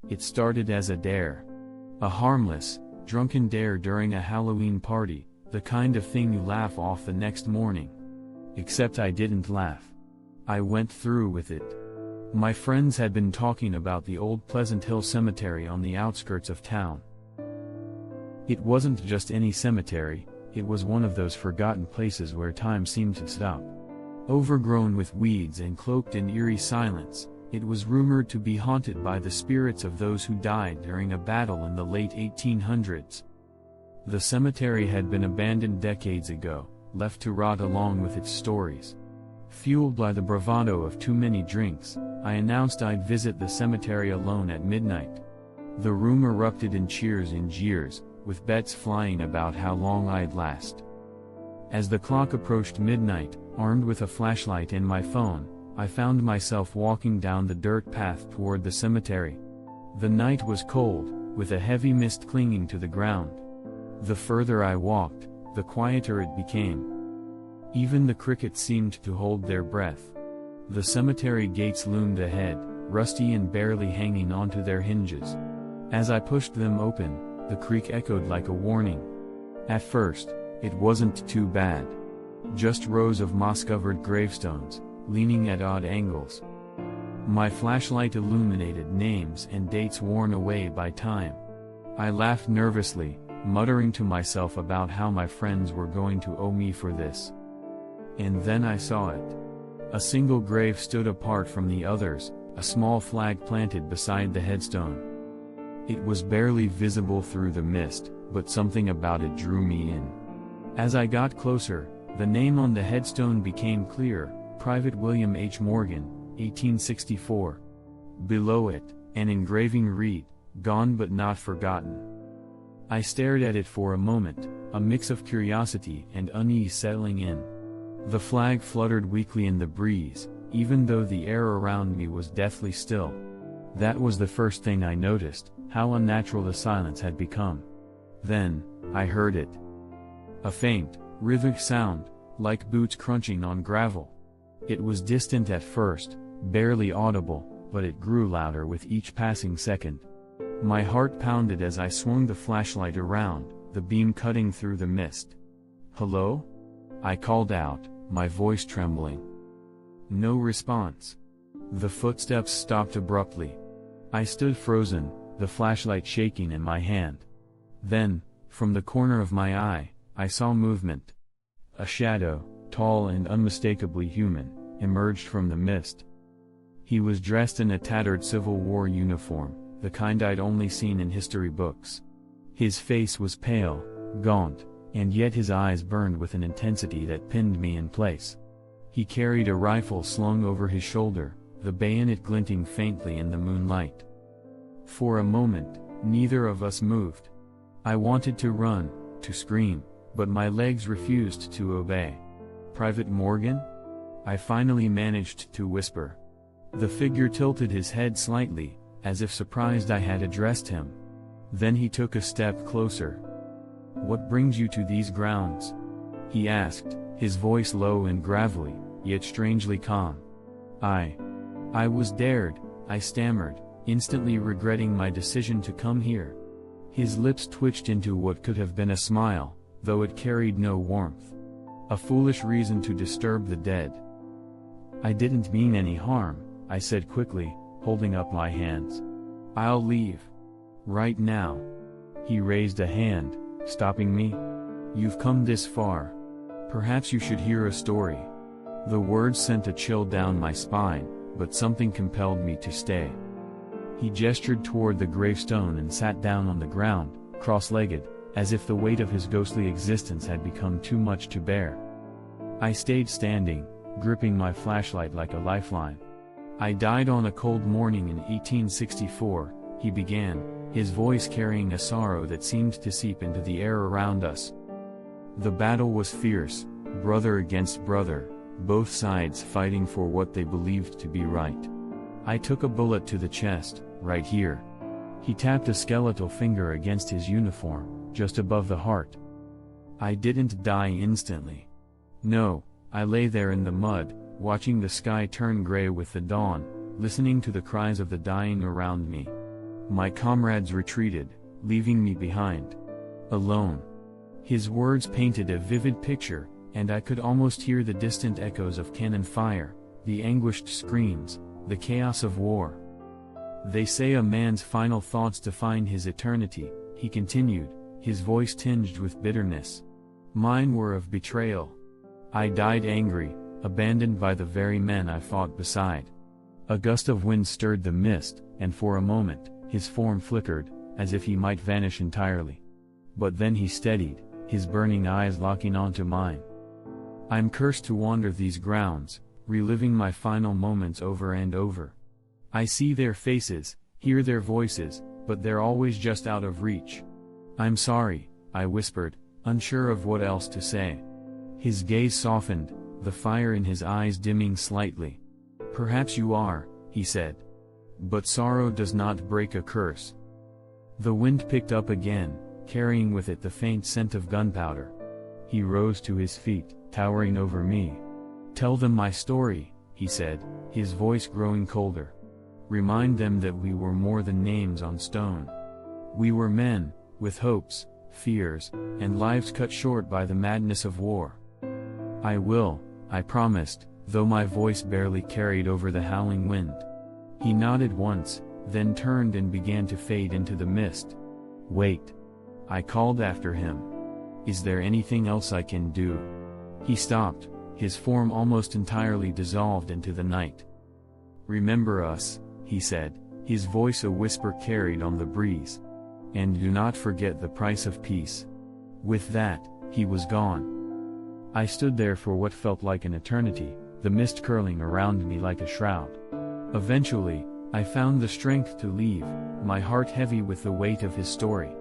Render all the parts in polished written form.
It started as a dare. A harmless, drunken dare during a Halloween party, the kind of thing you laugh off the next morning. Except I didn't laugh. I went through with it. My friends had been talking about the old Pleasant Hill Cemetery on the outskirts of town. It wasn't just any cemetery, it was one of those forgotten places where time seemed to stop. Overgrown with weeds and cloaked in eerie silence, it was rumored to be haunted by the spirits of those who died during a battle in the late 1800s. The cemetery had been abandoned decades ago, left to rot along with its stories. Fueled by the bravado of too many drinks, I announced I'd visit the cemetery alone at midnight. The room erupted in cheers and jeers, with bets flying about how long I'd last. As the clock approached midnight, armed with a flashlight and my phone, I found myself walking down the dirt path toward the cemetery. The night was cold, with a heavy mist clinging to the ground. The further I walked, the quieter it became. Even the crickets seemed to hold their breath. The cemetery gates loomed ahead, rusty and barely hanging onto their hinges. As I pushed them open, the creak echoed like a warning. At first, it wasn't too bad. Just rows of moss-covered gravestones, leaning at odd angles. My flashlight illuminated names and dates worn away by time. I laughed nervously, muttering to myself about how my friends were going to owe me for this. And then I saw it. A single grave stood apart from the others, a small flag planted beside the headstone. It was barely visible through the mist, but something about it drew me in. As I got closer, the name on the headstone became clear: Private William H. Morgan, 1864. Below it, an engraving read, "Gone but not forgotten." I stared at it for a moment, a mix of curiosity and unease settling in. The flag fluttered weakly in the breeze, even though the air around me was deathly still. That was the first thing I noticed, how unnatural the silence had become. Then, I heard it. A faint, rhythmic sound, like boots crunching on gravel. It was distant at first, barely audible, but it grew louder with each passing second. My heart pounded as I swung the flashlight around, the beam cutting through the mist. "Hello?" I called out, my voice trembling. No response. The footsteps stopped abruptly. I stood frozen, the flashlight shaking in my hand. Then, from the corner of my eye, I saw movement. A shadow, tall and unmistakably human, emerged from the mist. He was dressed in a tattered Civil War uniform, the kind I'd only seen in history books. His face was pale, gaunt, and yet his eyes burned with an intensity that pinned me in place. He carried a rifle slung over his shoulder, the bayonet glinting faintly in the moonlight. For a moment, neither of us moved. I wanted to run, to scream, but my legs refused to obey. "Private Morgan?" I finally managed to whisper. The figure tilted his head slightly, as if surprised I had addressed him. Then he took a step closer. "What brings you to these grounds?" he asked, his voice low and gravelly, yet strangely calm. I was dared," I stammered, instantly regretting my decision to come here. His lips twitched into what could have been a smile, though it carried no warmth. "A foolish reason to disturb the dead." "I didn't mean any harm," I said quickly, holding up my hands. "I'll leave. Right now." He raised a hand, stopping me. "You've come this far. Perhaps you should hear a story." The words sent a chill down my spine, but something compelled me to stay. He gestured toward the gravestone and sat down on the ground, cross-legged, as if the weight of his ghostly existence had become too much to bear. I stayed standing, gripping my flashlight like a lifeline. "I died on a cold morning in 1864, he began, his voice carrying a sorrow that seemed to seep into the air around us. "The battle was fierce, brother against brother, both sides fighting for what they believed to be right. I took a bullet to the chest, right here." He tapped a skeletal finger against his uniform, just above the heart. "I didn't die instantly. No, I lay there in the mud, watching the sky turn gray with the dawn, listening to the cries of the dying around me. My comrades retreated, leaving me behind. Alone. His words painted a vivid picture, and I could almost hear the distant echoes of cannon fire, the anguished screams, the chaos of war. They say a man's final thoughts define his eternity, he continued, his voice tinged with bitterness. Mine were of betrayal. I died angry, abandoned by the very men I fought beside. A gust of wind stirred the mist, and for a moment, his form flickered, as if he might vanish entirely. But then he steadied, his burning eyes locking onto mine. I'm cursed to wander these grounds, reliving my final moments over and over. I see their faces, hear their voices, but they're always just out of reach. I'm sorry, I whispered, unsure of what else to say. His gaze softened, the fire in his eyes dimming slightly. Perhaps you are, he said. But sorrow does not break a curse. The wind picked up again, carrying with it the faint scent of gunpowder. He rose to his feet, towering over me. Tell them my story, he said, his voice growing colder. Remind them that we were more than names on stone. We were men, with hopes, fears, and lives cut short by the madness of war. I will, I promised, though my voice barely carried over the howling wind. He nodded once, then turned and began to fade into the mist. Wait. I called after him. Is there anything else I can do? He stopped, his form almost entirely dissolved into the night. Remember us, he said, his voice a whisper carried on the breeze. And do not forget the price of peace. With that, he was gone. I stood there for what felt like an eternity, the mist curling around me like a shroud. Eventually, I found the strength to leave, my heart heavy with the weight of his story.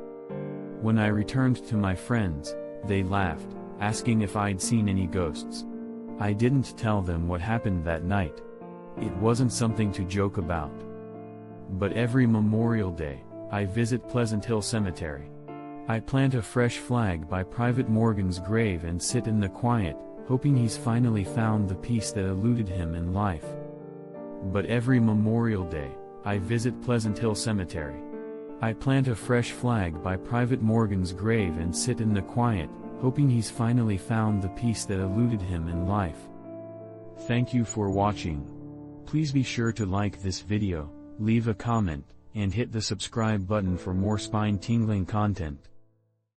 When I returned to my friends, they laughed, asking if I'd seen any ghosts. I didn't tell them what happened that night. It wasn't something to joke about. But every Memorial Day, I visit Pleasant Hill Cemetery. I plant a fresh flag by Private Morgan's grave and sit in the quiet, hoping he's finally found the peace that eluded him in life. But every Memorial Day, I visit Pleasant Hill Cemetery. I plant a fresh flag by Private Morgan's grave and sit in the quiet, hoping he's finally found the peace that eluded him in life. Thank you for watching. Please be sure to like this video, leave a comment, and hit the subscribe button for more spine-tingling content.